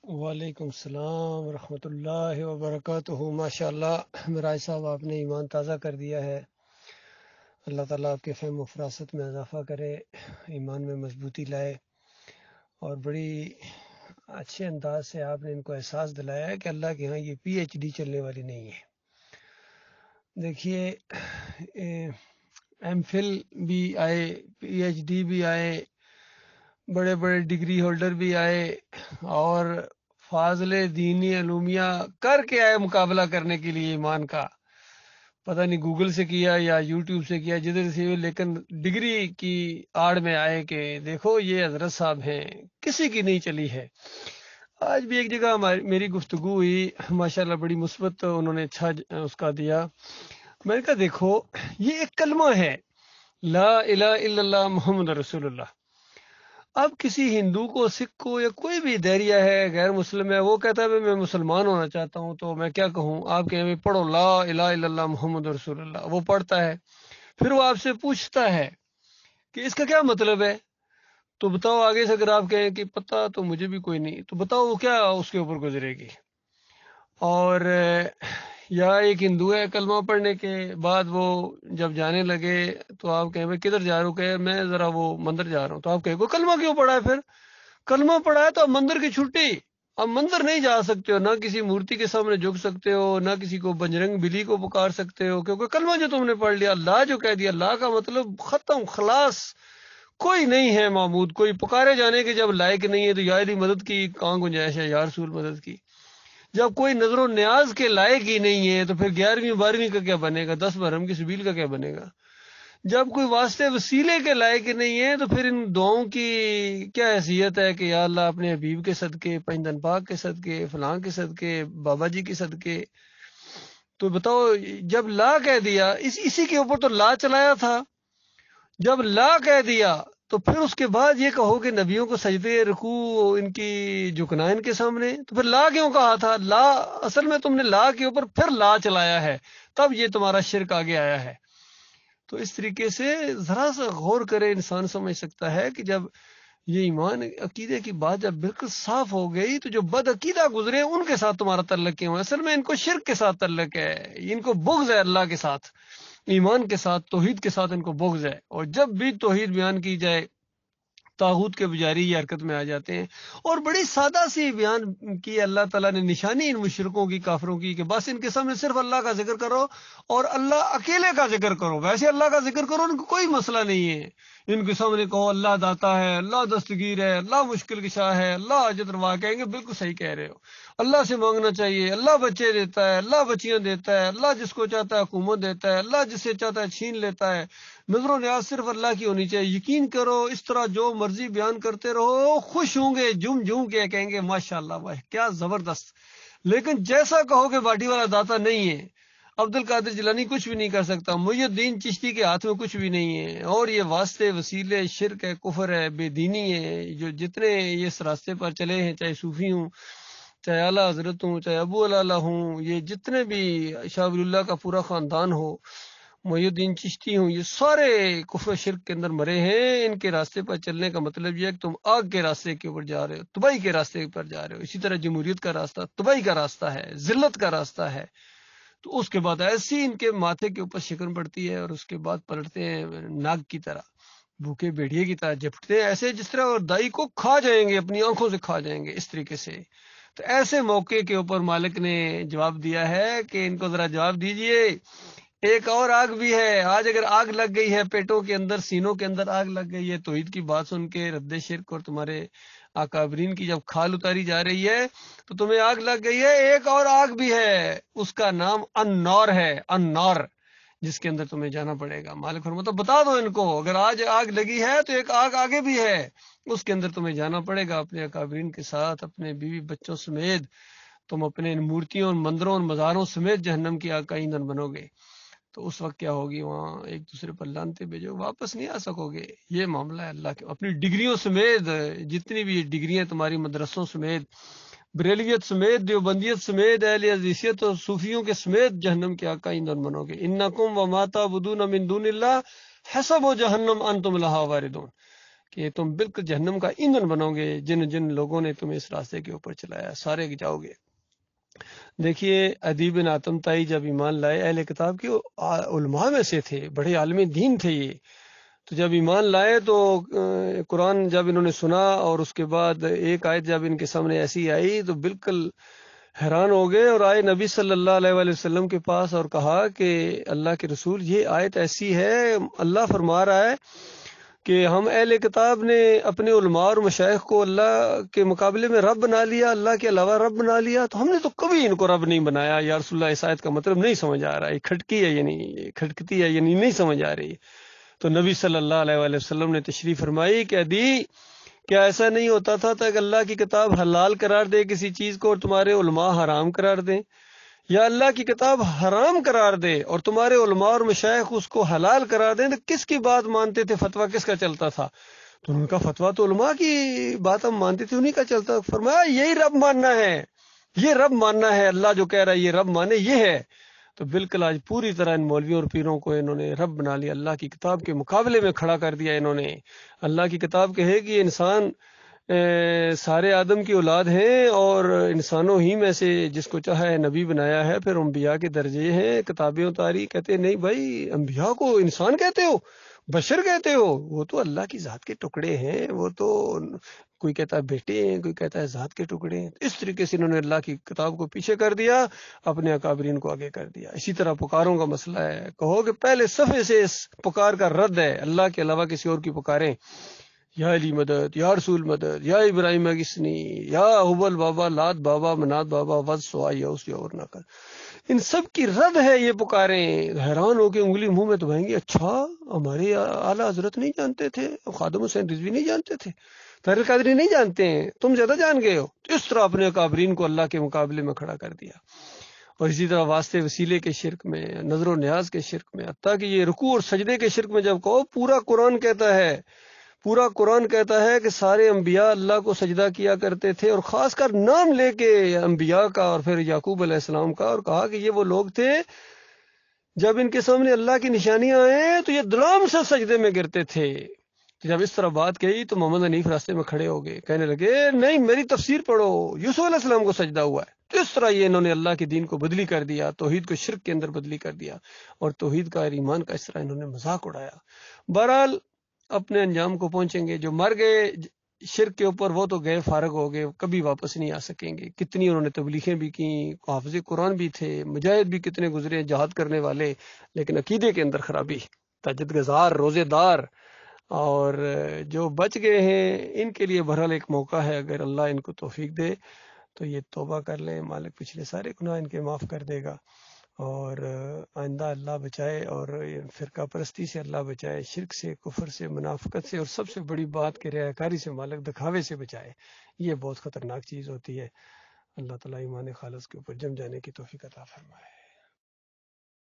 وعلیکم السلام ورحمۃ اللہ وبرکاتہ۔ ماشاء اللہ مراج صاحب، آپ نے ایمان تازہ کر دیا ہے۔ اللہ تعالیٰ آپ کے فہم و فراست میں اضافہ کرے، ایمان میں مضبوطی لائے، اور بڑی اچھے انداز سے آپ نے ان کو احساس دلایا ہے کہ اللہ کے ہاں یہ پی ایچ ڈی چلنے والی نہیں ہے۔ دیکھیے، ایم فل بھی آئے، پی ایچ ڈی بھی آئے، بڑے بڑے ڈگری ہولڈر بھی آئے، اور فاضل دینی علومیہ کر کے آئے مقابلہ کرنے کے لیے ایمان کا۔ پتہ نہیں گوگل سے کیا یا یوٹیوب سے کیا، جدھر سے، لیکن ڈگری کی آڑ میں آئے کہ دیکھو یہ حضرت صاحب ہیں، کسی کی نہیں چلی ہے۔ آج بھی ایک جگہ میری گفتگو ہوئی، ماشاءاللہ بڑی مثبت انہوں نے اچھا اس کا دیا۔ میں نے کہا دیکھو، یہ ایک کلمہ ہے، لا الہ الا اللہ محمد رسول اللہ۔ اب کسی ہندو کو، سکھ کو، یا کوئی بھی دہریہ ہے، غیر مسلم ہے، وہ کہتا ہے میں مسلمان ہونا چاہتا ہوں، تو میں کیا کہوں؟ آپ کہیں پڑھو لا الہ الا اللہ محمد رسول اللہ، وہ پڑھتا ہے، پھر وہ آپ سے پوچھتا ہے کہ اس کا کیا مطلب ہے؟ تو بتاؤ آگے سے اگر آپ کہیں کہ پتہ تو مجھے بھی کوئی نہیں، تو بتاؤ وہ کیا اس کے اوپر گزرے گی؟ اور یا ایک ہندو ہے، کلمہ پڑھنے کے بعد وہ جب جانے لگے تو آپ کہیں بھائی کدھر جا رہے ہو؟ کہ میں ذرا وہ مندر جا رہا ہوں، تو آپ کہیں کلمہ کیوں پڑھا ہے؟ پھر کلمہ پڑھا ہے تو اب مندر کی چھٹی، اب مندر نہیں جا سکتے ہو، نہ کسی مورتی کے سامنے جھک سکتے ہو، نہ کسی کو بجرنگ بلی کو پکار سکتے ہو، کیونکہ کلمہ جو تم نے پڑھ لیا، اللہ جو کہہ دیا، اللہ کا مطلب ختم، خلاص، کوئی نہیں ہے معبود، کوئی پکارے جانے کے جب لائق نہیں ہے تو یا علی مدد کی کہاں گنجائش ہے، یا رسول مدد کی۔ جب کوئی نظر و نیاز کے لائق ہی نہیں ہے تو پھر 11ویں 12ویں کا کیا بنے گا؟ 10 برہم کی سبیل کا کیا بنے گا؟ جب کوئی واسطے وسیلے کے لائق نہیں ہے تو پھر ان دعاؤں کی کیا حیثیت ہے کہ یا اللہ اپنے حبیب کے صدقے، پنجتن پاک کے صدقے، فلاں کے صدقے، بابا جی کے صدقے۔ تو بتاؤ، جب لا کہہ دیا، اسی کے اوپر تو لا چلایا تھا، جب لا کہہ دیا تو پھر اس کے بعد یہ کہو کہ نبیوں کو سجدے، رکوع ان کی جھکنا ان کے سامنے، تو پھر لا کیوں کہا تھا؟ لا اصل میں تم نے لا کے اوپر پھر لا چلایا ہے، تب یہ تمہارا شرک آگے آیا ہے۔ تو اس طریقے سے ذرا سا غور کرے انسان سمجھ سکتا ہے کہ جب یہ ایمان عقیدے کی بات جب بالکل صاف ہو گئی تو جو بد عقیدہ گزرے ان کے ساتھ تمہارا تعلق کیوں ہے؟ اصل میں ان کو شرک کے ساتھ تعلق ہے، ان کو بغض ہے اللہ کے ساتھ، ایمان کے ساتھ، توحید کے ساتھ ان کو بغض ہے، اور جب بھی توحید بیان کی جائے طاغوت کے پجاری یہ حرکت میں آ جاتے ہیں۔ اور بڑی سادہ سی بیان کی اللہ تعالیٰ نے نشانی ان مشرکوں کی، کافروں کی، کہ بس ان کے سامنے صرف اللہ کا ذکر کرو اور اللہ اکیلے کا ذکر کرو، ویسے اللہ کا ذکر کرو، ان کو کوئی مسئلہ نہیں ہے۔ ان کے سامنے کہو اللہ داتا ہے، اللہ دستگیر ہے، اللہ مشکل کشا ہے، اللہ حاجت روا، کہیں گے بالکل صحیح کہہ رہے ہو، اللہ سے مانگنا چاہیے، اللہ بچے دیتا ہے، اللہ بچیاں دیتا ہے، اللہ جس کو چاہتا ہے حکومت دیتا ہے، اللہ جس سے چاہتا ہے چھین لیتا ہے، نظر و نیاز صرف اللہ کی ہونی چاہیے، یقین کرو، اس طرح جو مرضی بیان کرتے رہو، خوش ہوں گے، جھوم کے کہیں گے ماشاءاللہ، واہ کیا زبردست۔ لیکن جیسا کہو کہ باٹی والا داتا نہیں ہے، عبد القادر جیلانی کچھ بھی نہیں کر سکتا، محی الدین چشتی کے ہاتھ میں کچھ بھی نہیں ہے، اور یہ واسطے وسیلے شرک ہے، کفر ہے، بے دینی ہے، جو جتنے یہ اس راستے پر چلے ہیں، چاہے صوفی ہوں، چاہے اعلیٰ حضرت ہوں، چاہے ابو العلا ہوں، یہ جتنے بھی شاہ ولی اللہ کا پورا خاندان ہو، محی الدین چشتی ہوں، یہ سارے کفر و شرک کے اندر مرے ہیں۔ ان کے راستے پر چلنے کا مطلب یہ ہے کہ تم آگ کے راستے کے اوپر جا رہے ہو، تباہی کے راستے پر جا رہے ہو۔ اسی طرح جمہوریت کا راستہ تباہی کا راستہ ہے، ذلت کا راستہ ہے۔ تو اس کے بعد ایسی ان کے ماتھے کے اوپر شکن پڑتی ہے، اور اس کے بعد پلٹتے ہیں ناگ کی طرح، بھوکے بھیڑیے کی طرح جھپٹتے ہیں، ایسے جس طرح اور دائی کو کھا جائیں گے، اپنی آنکھوں سے کھا جائیں گے، اس طریقے سے۔ تو ایسے موقع کے اوپر مالک نے جواب دیا ہے کہ ان کو ذرا جواب دیجئے، ایک اور آگ بھی ہے۔ آج اگر آگ لگ گئی ہے پیٹوں کے اندر، سینوں کے اندر آگ لگ گئی ہے توحید کی بات سن کے، رد شرک اور تمہارے اکابرین کی جب کھال اتاری جا رہی ہے تو تمہیں آگ لگ گئی ہے، ایک اور آگ بھی ہے، اس کا نام النار ہے، النار، جس کے اندر تمہیں جانا پڑے گا۔ مالک فرماتا بتا دو ان کو، اگر آج آگ لگی ہے تو ایک آگ آگے بھی ہے، اس کے اندر تمہیں جانا پڑے گا اپنے اکابرین کے ساتھ، اپنے بیوی بچوں سمیت، تم اپنے ان مورتیوں، ان مندروں، اور مزاروں سمیت جہنم کی آگ کا ایندھن بنو گے۔ تو اس وقت کیا ہوگی؟ وہاں ایک دوسرے پر لانتے بھیجو، واپس نہیں آ سکو گے۔ یہ معاملہ ہے اللہ کے، اپنی ڈگریوں سمیت، جتنی بھی ڈگریاں تمہاری مدرسوں سمیت، بریلیت سمیت، دیوبندیت سمیت، اہل حدیثیت اور صوفیوں کے سمیت جہنم کے آقا ایندھن بنو گے۔ انکم وما تعبدون من دون اللہ حسب جہنم انتم لہا واردون۔ کہ تم بالکل جہنم کا ایندھن بنو گے، جن جن لوگوں نے تمہیں اس راستے کے اوپر چلایا سارے جاؤ گے۔ دیکھیے عدی بن حاتم طائی جب ایمان لائے، اہل کتاب کے علماء میں سے تھے، بڑے عالم دین تھے یہ، تو جب ایمان لائے تو قرآن جب انہوں نے سنا اور اس کے بعد ایک آیت جب ان کے سامنے ایسی آئی تو بالکل حیران ہو گئے، اور آئے نبی صلی اللہ علیہ وآلہ وسلم کے پاس اور کہا کہ اللہ کے رسول یہ آیت ایسی ہے، اللہ فرما رہا ہے کہ ہم اہل کتاب نے اپنے علماء اور مشائخ کو اللہ کے مقابلے میں رب بنا لیا، اللہ کے علاوہ رب بنا لیا، تو ہم نے تو کبھی ان کو رب نہیں بنایا۔ یا رسول اللہ، اس آیت کا مطلب نہیں سمجھ آ رہا، یہ کھٹکی ہے یعنی کھٹکتی ہے یعنی نہیں سمجھ آ رہی۔ تو نبی صلی اللہ علیہ وآلہ وسلم نے تشریف فرمائی کہ عدی، کیا ایسا نہیں ہوتا تھا کہ اللہ کی کتاب حلال قرار دے کسی چیز کو اور تمہارے علماء حرام قرار دیں، یا اللہ کی کتاب حرام قرار دے اور تمہارے علماء اور مشائخ اس کو حلال قرار دیں، تو کس کی بات مانتے تھے؟ فتویٰ کس کا چلتا تھا؟ تو ان کا فتویٰ تو علماء کی بات ہم مانتے تھے، انہی کا چلتا۔ فرمایا یہی رب ماننا ہے، یہ رب ماننا ہے، اللہ جو کہہ رہا ہے یہ رب مانے، یہ ہے۔ تو بالکل آج پوری طرح ان مولویوں اور پیروں کو انہوں نے رب بنا لیا، اللہ کی کتاب کے مقابلے میں کھڑا کر دیا انہوں نے۔ اللہ کی کتاب کہے کہ انسان سارے آدم کی اولاد ہیں اور انسانوں ہی میں سے جس کو چاہے نبی بنایا ہے، پھر انبیاء کے درجے ہیں، کتابیں اتاری، کہتے نہیں بھائی انبیاء کو انسان کہتے ہو، بشر کہتے ہو، وہ تو اللہ کی ذات کے ٹکڑے ہیں، وہ تو کوئی کہتا ہے بیٹے ہیں، کوئی کہتا ہے ذات کے ٹکڑے ہیں۔ اس طریقے سے انہوں نے اللہ کی کتاب کو پیچھے کر دیا، اپنے اکابرین کو آگے کر دیا۔ اسی طرح پکاروں کا مسئلہ ہے، کہو کہ پہلے صفحے سے اس پکار کا رد ہے، اللہ کے علاوہ کسی اور کی پکاریں، یا علی مدد، یا رسول مدد، یا ابراہیم کسنی، یا حبل بابا، لات بابا، منات بابا، وز سوا، یا اس یا اور نہ کر، ان سب کی رد ہے یہ پکاریں۔ حیران ہو کے انگلی منہ میں دبائیں گے، اچھا ہمارے اعلیٰ حضرت نہیں جانتے تھے، خادم حسین رضوی نہیں جانتے تھے، طاہر قادری نہیں جانتے ہیں، تم زیادہ جان گئے ہو۔ اس طرح اپنے اکابرین کو اللہ کے مقابلے میں کھڑا کر دیا۔ اور اسی طرح واسطے وسیلے کے شرک میں، نظر و نیاز کے شرک میں، حتیٰ کہ یہ رکوع اور سجدے کے شرک میں جب کہو، پورا قرآن کہتا ہے، پورا قرآن کہتا ہے کہ سارے انبیاء اللہ کو سجدہ کیا کرتے تھے، اور خاص کر نام لے کے انبیاء کا اور پھر یعقوب علیہ السلام کا، اور کہا کہ یہ وہ لوگ تھے جب ان کے سامنے اللہ کی نشانیاں آئیں تو یہ دلام سے سجدے میں گرتے تھے۔ جب اس طرح بات کہی تو محمد حنیف راستے میں کھڑے ہو گئے، کہنے لگے نہیں میری تفسیر پڑھو، یوسف علیہ السلام کو سجدہ ہوا ہے۔ تو اس طرح یہ انہوں نے اللہ کے دین کو بدلی کر دیا، توحید کو شرک کے اندر بدلی کر دیا، اور توحید کا اور ایمان کا اس طرح انہوں نے مذاق اڑایا۔ بہرحال اپنے انجام کو پہنچیں گے، جو مر گئے شرک کے اوپر وہ تو گئے، فارغ ہو گئے، کبھی واپس نہیں آ سکیں گے۔ کتنی انہوں نے تبلیغیں بھی کی، حافظ قرآن بھی تھے، مجاہد بھی کتنے گزرے، جہاد کرنے والے، لیکن عقیدے کے اندر خرابی، تہجد گزار، روزے دار، اور جو بچ گئے ہیں ان کے لیے بہرحال ایک موقع ہے، اگر اللہ ان کو توفیق دے تو یہ توبہ کر لیں، مالک پچھلے سارے گناہ ان کے معاف کر دے گا، اور آئندہ اللہ بچائے، اور فرقہ پرستی سے اللہ بچائے، شرک سے، کفر سے، منافقت سے، اور سب سے بڑی بات کہ ریاکاری سے مالک دکھاوے سے بچائے۔ یہ بہت خطرناک چیز ہوتی ہے۔ اللہ تعالیٰ ایمان خالص کے اوپر جم جانے کی توفیق عطا فرمائے۔